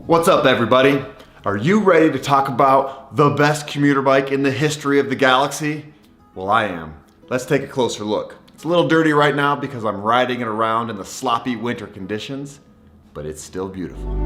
What's up, everybody? Are you ready to talk about the best commuter bike in the history of the galaxy? Well, I am. Let's take a closer look. It's a little dirty right now because I'm riding it around in the sloppy winter conditions, but it's still beautiful.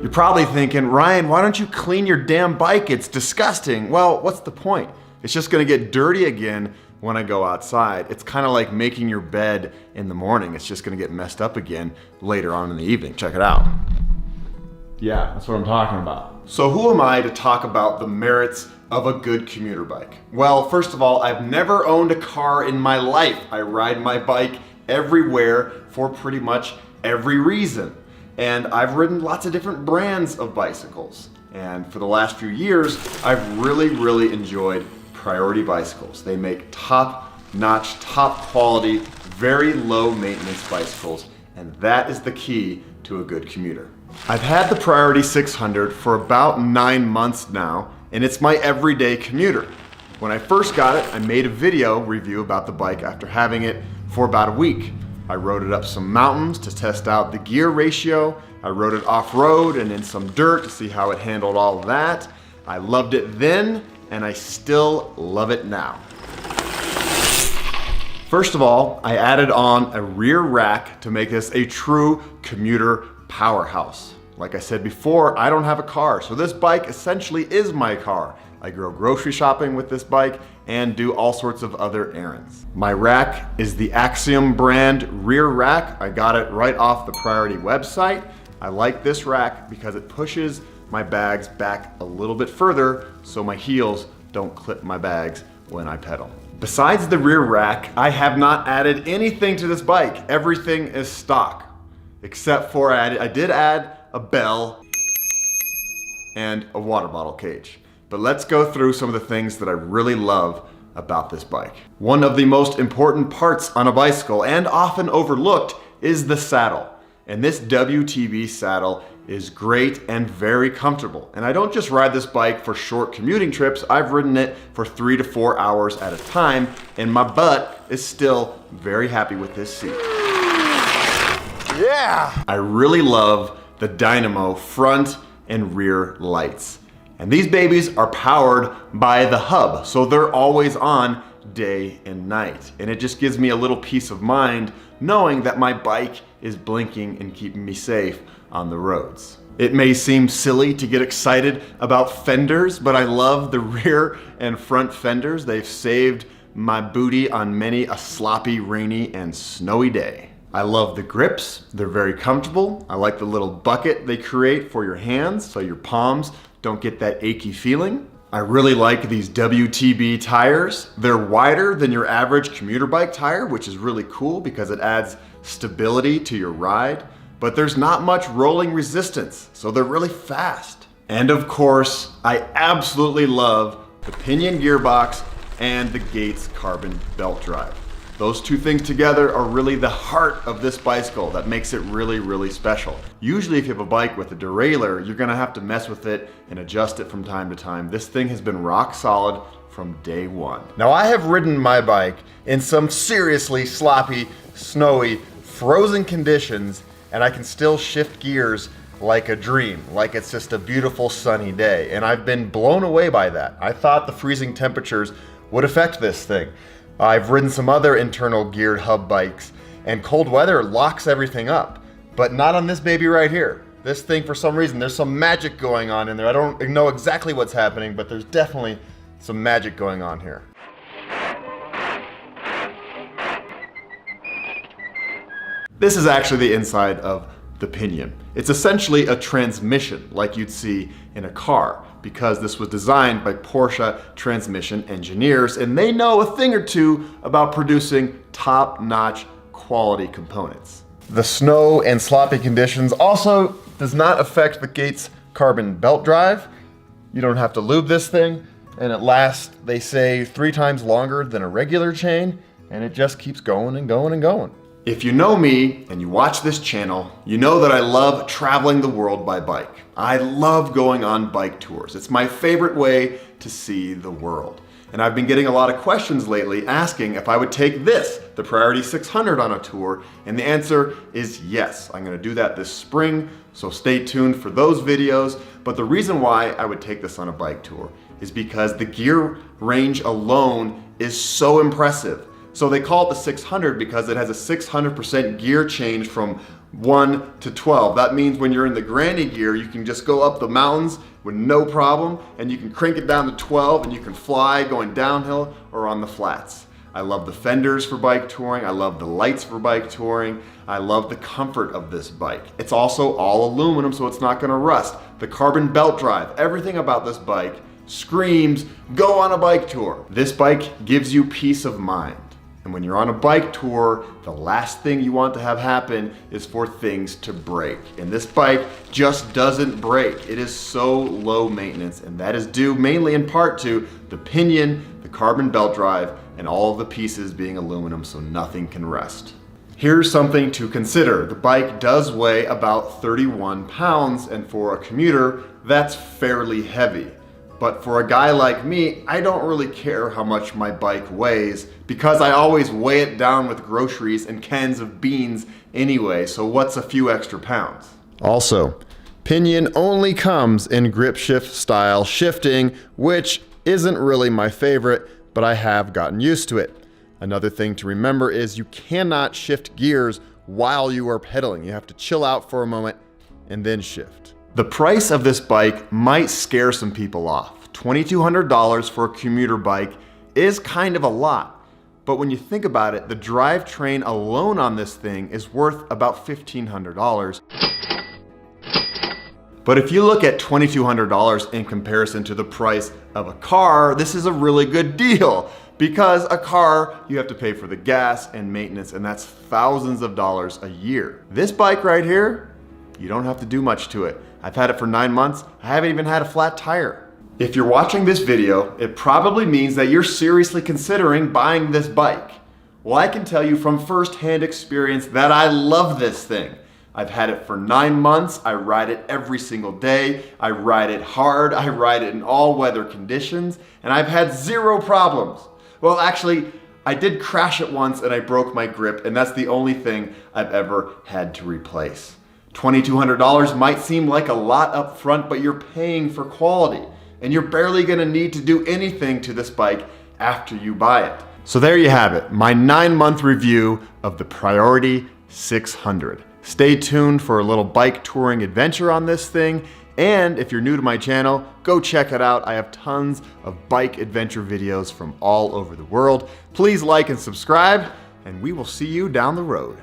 You're probably thinking, Ryan, why don't you clean your damn bike? It's disgusting. Well, what's the point? It's just gonna get dirty again when I go outside. It's kind of like making your bed in the morning. It's just gonna get messed up again later on in the evening. Check it out. Yeah, that's what I'm talking about. So who am I to talk about the merits of a good commuter bike? Well, first of all, I've never owned a car in my life. I ride my bike everywhere for pretty much every reason. And I've ridden lots of different brands of bicycles. And for the last few years, I've really enjoyed Priority bicycles. They make top-notch, top-quality, very low-maintenance bicycles, and that is the key to a good commuter. I've had the Priority 600 for about 9 months now, and it's my everyday commuter. When I first got it, I made a video review about the bike after having it for about a week. I rode it up some mountains to test out the gear ratio. I rode it off-road and in some dirt to see how it handled all of that. I loved it then, and I still love it now. First of all, I added on a rear rack to make this a true commuter powerhouse. Like I said before, I don't have a car, so this bike essentially is my car. I go grocery shopping with this bike and do all sorts of other errands. My rack is the Axiom brand rear rack. I got it right off the Priority website. I like this rack because it pushes my bags back a little bit further so my heels don't clip my bags when I pedal. Besides the rear rack, I have not added anything to this bike. Everything is stock, except for I did add a bell and a water bottle cage. But let's go through some of the things that I really love about this bike. One of the most important parts on a bicycle, and often overlooked, is the saddle. And this WTB saddle is great and very comfortable. And I don't just ride this bike for short commuting trips, I've ridden it for 3 to 4 hours at a time, and my butt is still very happy with this seat. Yeah! I really love the Dynamo front and rear lights. And these babies are powered by the hub, so they're always on day and night. And it just gives me a little peace of mind knowing that my bike is blinking and keeping me safe on the roads. It may seem silly to get excited about fenders, but I love the rear and front fenders. They've saved my booty on many a sloppy, rainy, and snowy day. I love the grips. They're very comfortable. I like the little bucket they create for your hands so your palms don't get that achy feeling. I really like these WTB tires. They're wider than your average commuter bike tire, which is really cool because it adds stability to your ride, but there's not much rolling resistance, so they're really fast. And of course, I absolutely love the Pinion gearbox and the Gates carbon belt drive. Those two things together are really the heart of this bicycle that makes it really special. Usually if you have a bike with a derailleur, you're gonna have to mess with it and adjust it from time to time. This thing has been rock solid from day one. Now I have ridden my bike in some seriously sloppy, snowy, frozen conditions, and I can still shift gears like a dream, like it's just a beautiful sunny day. And I've been blown away by that. I thought the freezing temperatures would affect this thing. I've ridden some other internal geared hub bikes, and cold weather locks everything up, but not on this baby right here. This thing, for some reason, there's some magic going on in there. I don't know exactly what's happening, but there's definitely some magic going on here. This is actually the inside of the Pinion. It's essentially a transmission like you'd see in a car, because this was designed by Porsche transmission engineers, and they know a thing or two about producing top-notch quality components. The snow and sloppy conditions also does not affect the Gates carbon belt drive. You don't have to lube this thing, and it lasts, they say, 3 times longer than a regular chain, and it just keeps going and going and going. If you know me and you watch this channel, you know that I love traveling the world by bike. I love going on bike tours. It's my favorite way to see the world. And I've been getting a lot of questions lately asking if I would take this, the Priority 600, on a tour, and the answer is yes. I'm gonna do that this spring, so stay tuned for those videos. But the reason why I would take this on a bike tour is because the gear range alone is so impressive. So they call it the 600 because it has a 600% gear change from 1 to 12. That means when you're in the granny gear, you can just go up the mountains with no problem, and you can crank it down to 12 and you can fly going downhill or on the flats. I love the fenders for bike touring. I love the lights for bike touring. I love the comfort of this bike. It's also all aluminum, so it's not gonna rust. The carbon belt drive, everything about this bike screams, go on a bike tour. This bike gives you peace of mind. And when you're on a bike tour, the last thing you want to have happen is for things to break. And this bike just doesn't break. It is so low maintenance, and that is due mainly in part to the pinion, the carbon belt drive, and all of the pieces being aluminum so nothing can rust. Here's something to consider. The bike does weigh about 31 pounds, and for a commuter, that's fairly heavy. But for a guy like me, I don't really care how much my bike weighs because I always weigh it down with groceries and cans of beans anyway, so what's a few extra pounds? Also, Pinion only comes in grip shift style shifting, which isn't really my favorite, but I have gotten used to it. Another thing to remember is you cannot shift gears while you are pedaling. You have to chill out for a moment and then shift. The price of this bike might scare some people off. $2,200 for a commuter bike is kind of a lot, but when you think about it, the drivetrain alone on this thing is worth about $1,500. But if you look at $2,200 in comparison to the price of a car, this is a really good deal, because a car, you have to pay for the gas and maintenance, and that's thousands of dollars a year. This bike right here, you don't have to do much to it. I've had it for 9 months. I haven't even had a flat tire. If you're watching this video, it probably means that you're seriously considering buying this bike. Well, I can tell you from firsthand experience that I love this thing. I've had it for 9 months. I ride it every single day. I ride it hard. I ride it in all weather conditions, and I've had 0 problems. Well, actually, I did crash it once and I broke my grip, and that's the only thing I've ever had to replace. $2,200 might seem like a lot up front, but you're paying for quality, and you're barely gonna need to do anything to this bike after you buy it. So there you have it, my 9-month review of the Priority 600. Stay tuned for a little bike touring adventure on this thing, and if you're new to my channel, go check it out. I have tons of bike adventure videos from all over the world. Please like and subscribe, and we will see you down the road.